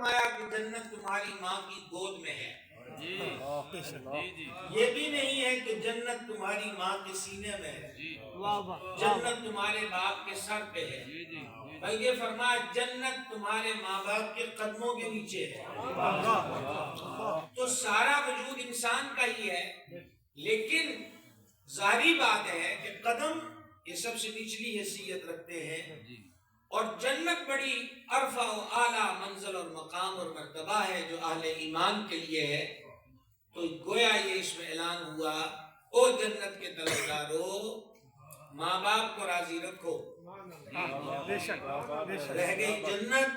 فرمایا کہ جنت تمہاری ماں کی گود میں ہے، یہ بھی نہیں ہے کہ جنت تمہاری ماں کے سینے میں ہے، جنت تمہارے باپ کے سر پہ ہے، بلکہ فرمایا جنت تمہارے ماں باپ کے قدموں کے نیچے ہے۔ تو سارا وجود انسان کا ہی ہے، لیکن ظاہری بات ہے کہ قدم یہ سب سے نچلی حیثیت رکھتے ہیں، اور جنت بڑی عرفہ و اعلیٰ منزل اور مقام اور مرتبہ ہے جو اہل ایمان کے لیے ہے۔ تو گویا یہ اس میں اعلان ہوا، او جنت کے طلبگارو ماں باپ کو راضی رکھو۔ رہ گئی جنت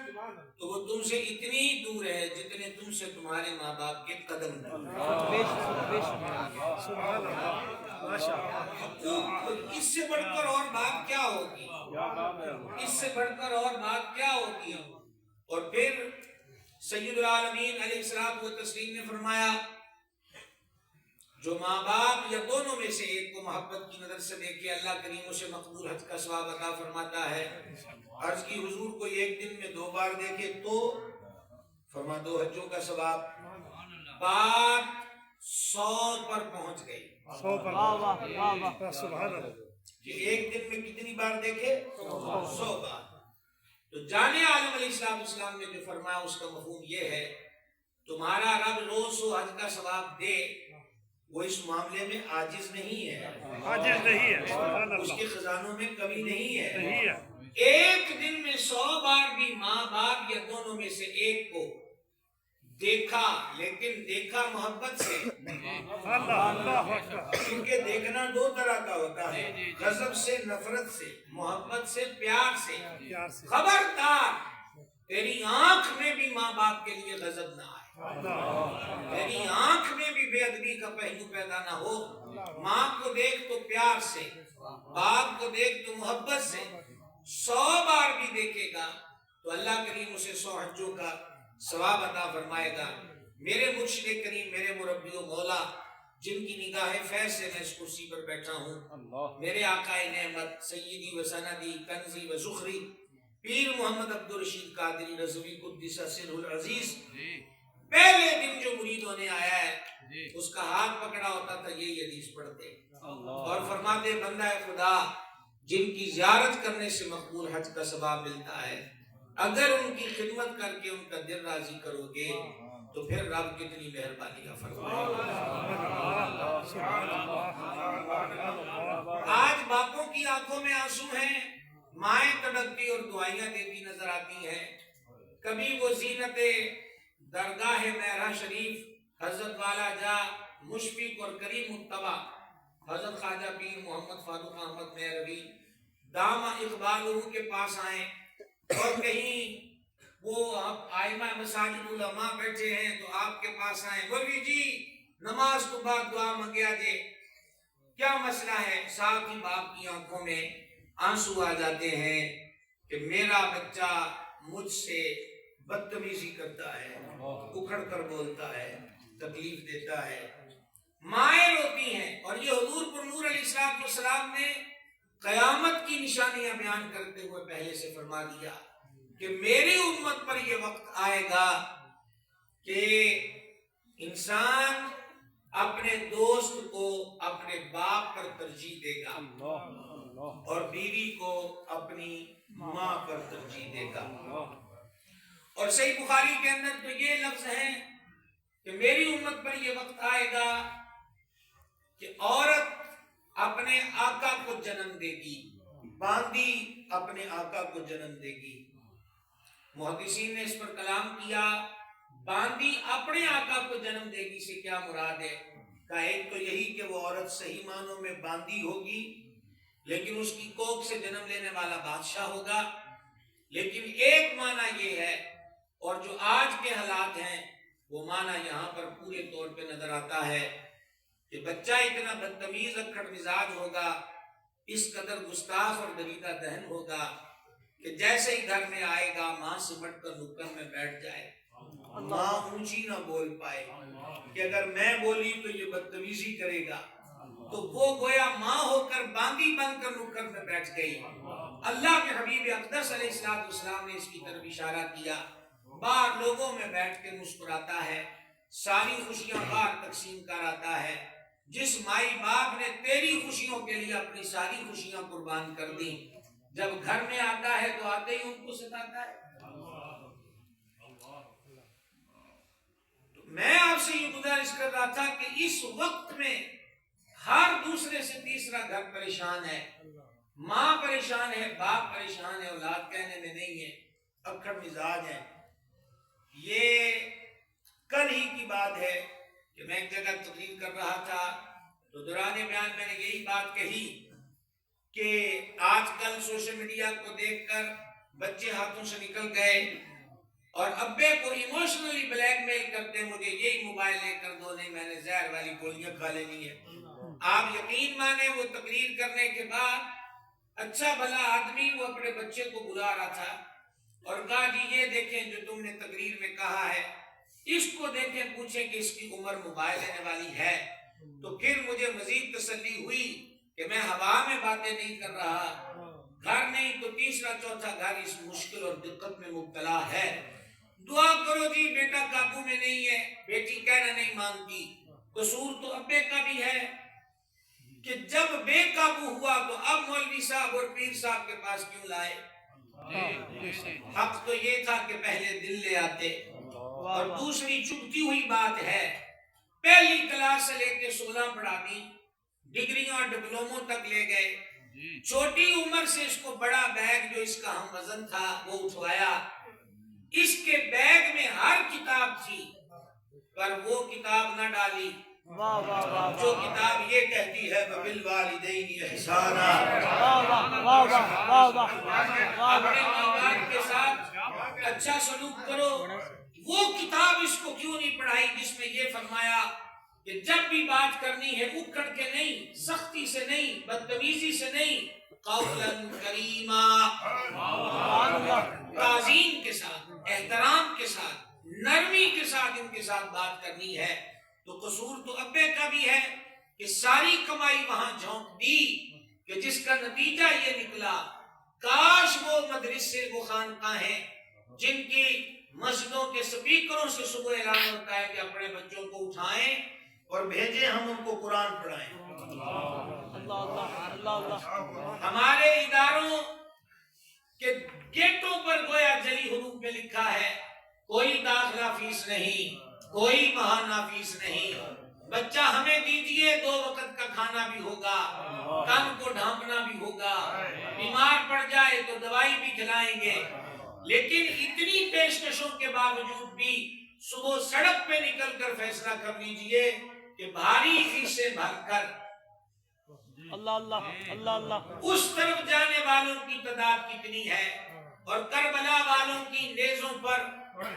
تو وہ تم سے اتنی دور ہے جتنے تم سے تمہارے ماں باپ کے قدم دور۔ اس سے بڑھ کر اور بات کیا ہوگی، اس سے بڑھ کر اور بات کیا ہوگی؟ اور پھر سید العالمین علیہ السلام و تسلیم نے فرمایا جو ماں باپ یا دونوں میں سے ایک کو محبت کی نظر سے دیکھے اللہ کریم اسے مقبول حج کا ثواب عطا فرماتا ہے۔ عرض کی حضور کو ایک دن میں 2 بار دیکھے تو فرما 2 حجوں کا ثواب۔ بات 100 پر پہنچ گئی، 100 پر کہ ایک دن میں کتنی بار دیکھے؟ 100 بار۔ تو جانے عالم علیہ السلام نے جو فرمایا اس کا مفہوم یہ ہے تمہارا رب روز 100 حج کا ثواب دے، وہ اس معاملے میں عاجز نہیں ہے، اس کے خزانوں میں کمی نہیں ہے۔ ایک دن میں 100 بار بھی ماں باپ یا دونوں میں سے ایک کو دیکھا، لیکن دیکھا محبت سے، کیونکہ دیکھنا 2 طرح کا ہوتا ہے، غضب سے نفرت سے، محبت سے پیار سے۔ خبردار تیری آنکھ میں بھی ماں باپ کے لیے غضب نہ آئے، تیری آنکھ میں بھی بے ادبی کا پہلو پیدا نہ ہو۔ ماں کو دیکھ تو پیار سے، باپ کو دیکھ تو محبت سے۔ 100 بار بھی دیکھے گا تو اللہ کریم اسے 100 حجوں کا ثواب عطا فرمائے گا۔ میرے مرشد کریم، میرے مربی و مولا جن کی نگاہ فیض سے میں اس کرسی پر بیٹھا ہوں، میرے آقا نعمت سیدی و سندی کنزی و زخری پیر محمد عبدالرشید قادری رضوی قدس سرہ العزیز، پہلے دن جو مریدوں نے آیا ہے اس کا ہاتھ پکڑا ہوتا تھا، یہی حدیث پڑھتے اور فرماتے بندہ خدا جن کی زیارت کرنے سے مقبول حج کا ثواب ملتا ہے، اگر ان کی خدمت کر کے ان کا دل راضی کرو گے تو پھر رب کتنی مہربانی کا فرمائے۔ آج باپوں کی آنکھوں میں آنسو ہیں، مائیں تڑپتی اور دعائیاں دیتی نظر آتی ہیں۔ کبھی وہ زینت درگاہ مہرہ شریف حضرت والا جا مشفق اور کریم متبع حضرت خواجہ پیر محمد فاروق احمد مہروی دامہ اقبالہ کے پاس آئیں، اور کہیں وہ آئمہ مساجد علماء بیٹھے ہیں تو آپ کے پاس آئیں، مولوی جی نماز تو بعد دعا منگیا جے، کیا مسئلہ ہے؟ ساتھ ہی باپ کی آنکھوں میں آنسو آ جاتے ہیں کہ میرا بچہ مجھ سے بدتمیزی کرتا ہے، اکھڑ کر بولتا ہے، تکلیف دیتا ہے۔ مائیں روتی ہیں، اور یہ حضور پر نور علیہ السلام نے قیامت کی نشانیاں بیان کرتے ہوئے پہلے سے فرما دیا کہ میری امت پر یہ وقت آئے گا کہ انسان اپنے دوست کو اپنے باپ پر ترجیح دے گا اور بیوی کو اپنی ماں پر ترجیح دے گا۔ اور صحیح بخاری کے اندر تو یہ لفظ ہے کہ میری امت پر یہ وقت آئے گا کہ عورت اپنے آقا کو جنم دے گی، باندی اپنے آقا کو جنم دے گی۔ محدثین نے اس پر کلام کیا، باندی اپنے آقا کو جنم دے گی سے کیا مراد ہے؟ کہا ایک تو یہی کہ وہ عورت صحیح معنوں میں باندی ہوگی، لیکن اس کی کوکھ سے جنم لینے والا بادشاہ ہوگا۔ لیکن ایک معنی یہ ہے، اور جو آج کے حالات ہیں وہ معنی یہاں پر پورے طور پہ نظر آتا ہے کہ بچہ اتنا بدتمیز اکھڑ مزاج ہوگا، اس قدر گستاخ اور دریدہ دہن ہوگا کہ جیسے ہی گھر میں آئے گا ماں سمٹ کر نکر میں بیٹھ جائے، ماں اونچی نہ بول پائے کہ اگر میں بولی تو یہ بدتمیزی کرے گا، تو وہ گویا ماں ہو کر باندی بن کر نکر میں بیٹھ گئی۔ اللہ کے حبیب اقدس علیہ السلام نے اس کی طرف اشارہ کیا، باہر لوگوں میں بیٹھ کے مسکراتا ہے، ساری خوشیاں باہر تقسیم کراتا ہے۔ جس مائی باپ نے تیری خوشیوں کے لیے اپنی ساری خوشیاں قربان کر دی، جب گھر میں آتا ہے تو آتے ہی ان کو ستاتا ہے۔ میں آپ سے یہ گزارش کر رہا تھا کہ اس وقت میں ہر دوسرے سے تیسرا گھر پریشان ہے، ماں پریشان ہے، باپ پریشان ہے، اولاد کہنے میں نہیں ہے، اکڑ مزاج ہے۔ یہ کل ہی کی بات ہے کہ میں ایک جگہ تقریر کر رہا تھا تو دوران بیان میں نے یہی بات کہی کہ آج کل سوشل میڈیا کو دیکھ کر بچے ہاتھوں سے نکل گئے اور ابے کو ایموشنلی بلیک میل کرتے، مجھے یہی موبائل لے کر دو، نہیں میں نے زہر والی گولیاں کھا لینی ہے۔ آپ یقین مانے وہ تقریر کرنے کے بعد اچھا بھلا آدمی وہ اپنے بچے کو بلا رہا تھا اور کہا جی یہ دیکھیں جو تم نے تقریر میں کہا ہے، اس کو دیکھیں، پوچھیں کہ اس کی عمر موبائل لینے والی ہے۔ تو پھر مجھے مزید تسلی ہوئی کہ میں ہوا میں باتیں نہیں کر رہا، گھر نہیں تو تیسرا چوتھا گھر اس مشکل اور دقت میں مبتلا ہے۔ دعا کرو جی بیٹا قابو میں نہیں ہے، بیٹی کہنا نہیں مانتی، قصور تو ابے کا بھی ہے کہ جب بے قابو ہوا تو اب مولوی صاحب اور پیر صاحب کے پاس کیوں لائے؟ حق تو یہ تھا کہ پہلے دل لے آتے۔ اور دوسری چبھتی ہوئی بات ہے، پہلی کلاس سے لے کے 16 پڑھا دی، ڈگریوں اور ڈپلوموں تک لے گئے، چھوٹی عمر سے اس کو بڑا بیگ جو اس کا ہم وزن تھا وہ اٹھوایا، اس کے بیگ میں ہر کتاب تھی پر وہ کتاب نہ ڈالی جو کتاب یہ کہتی ہے وَبِالْوَالِدَيْنِ إِحْسَانًا، اپنے ماں باپ کے ساتھ اچھا سلوک کرو۔ وہ کتاب اس کو کیوں نہیں پڑھائی جس میں یہ فرمایا کہ جب بھی بات کرنی ہے اکڑ کے نہیں، سختی سے نہیں، بدتمیزی سے نہیں، قولاً کریما، تعظیم کے ساتھ، احترام کے ساتھ، نرمی کے ساتھ ان کے ساتھ بات کرنی ہے۔ تو قصور تو ابے کا بھی ہے کہ ساری کمائی وہاں جھونک دی کہ جس کا نتیجہ یہ نکلا، کاش وہ مدرسے وہ خانقاہیں جن کی مسجدوں کے سپیکروں سے صبح اعلان ہوتا ہے کہ اپنے بچوں کو اٹھائیں اور بھیجیں ہم ان کو قرآن پڑھائیں۔ ہمارے اداروں کے گیٹوں پر گویا جلی حروف میں لکھا ہے کوئی داخلہ فیس نہیں، کوئی بہانہ فیس نہیں، بچہ ہمیں دیجئے 2 وقت کا کھانا بھی ہوگا، کن کو ڈھانپنا بھی ہوگا، بیمار پڑ جائے تو دوائی بھی کھلائیں گے۔ لیکن اتنی پیشکشوں کے باوجود بھی صبح سڑک پہ نکل کر فیصلہ کر لیجئے کہ بھاری فیسیں بھر کر اس طرف جانے والوں کی تعداد کتنی ہے، اور کربلا والوں کی نیزوں پر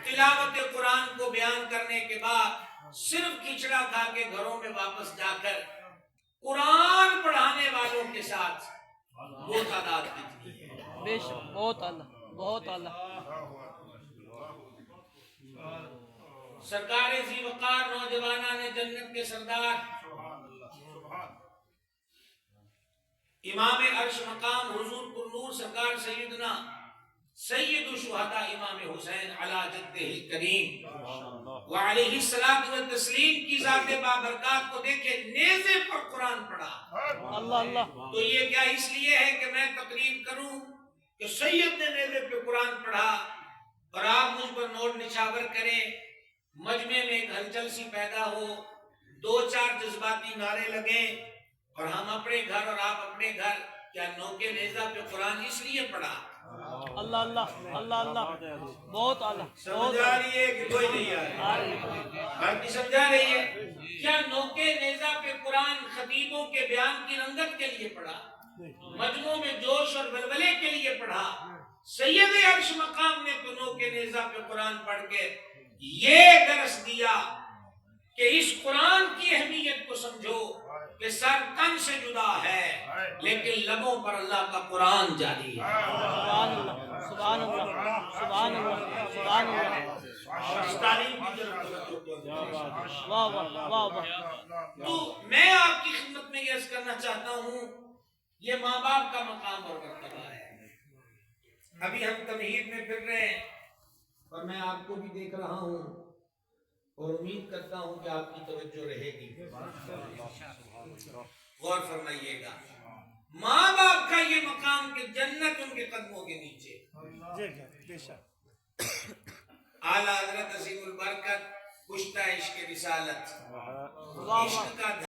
تلاوت قرآن کو بیان کرنے کے بعد صرف کھچڑا کھا کے گھروں میں واپس جا کر قرآن پڑھانے والوں کے ساتھ وہ تعداد کتنی ہے؟ بے شک، بہت اعلیٰ، بہت اعلیٰ۔ سرکار ذی وقار نوجوانان جنت کے سردار امام عرش مقام حضور پر نور سرکار سیدنا سید الشہداء امام حسین علی جدہ الکریم وعلیہ الصلاۃ والتسلیم کی ذات بابرکات کو دیکھے نیزے پر قرآن پڑھا۔ تو یہ کیا اس لیے ہے کہ میں تقریر کروں کہ سید نے نیزے پہ قرآن پڑھا اور آپ مجھ پر نوٹ نچھاور کریں، مجمع میں ایک ہلچل سی پیدا ہو، 2-4 جذباتی نعرے لگیں اور ہم اپنے گھر اور آپ اپنے گھر، کیا نوکے نیزہ پہ قرآن اس لیے پڑھا؟ اللہ بہت اعلیٰ۔ سمجھا رہی ہے کہ کوئی نہیں آ رہی؟ بات نہیں سمجھا رہی ہے؟ کیا نوکے نیزہ پہ قرآن خطیبوں کے بیان کی رنگت کے لیے پڑھا، مجموع میں جوش اور ولولے کے لیے پڑھا؟ سید عرش مقام نے تو نوکے نیزہ پہ قرآن پڑھ کے یہ درس دیا کہ اس قرآن کی اہمیت کو سمجھو کہ سر تن سے جدا ہے لیکن لبوں پر اللہ کا قرآن جاری ہے۔ سبحان اللہ، سبحان اللہ، سبحان اللہ، سبحان اللہ۔ اس تعلیم کی طرف واہ واہ واہ واہ۔ تو میں آپ کی خدمت میں یہ عرض کرنا چاہتا ہوں، یہ ماں باپ کا مقام اور مرتبہ ہے۔ ابھی ہم تمہید میں پھر رہے ہیں، اور میں آپ کو بھی دیکھ رہا ہوں اور امید کرتا ہوں کہ آپ کی توجہ رہے گی. غور فرمائیے گا, ماں باپ کا یہ مقام کہ جنت ان کے قدموں کے نیچے. اعلیٰ حضرت عظیم البرکت کشتہ عشق رسالت, عشق کا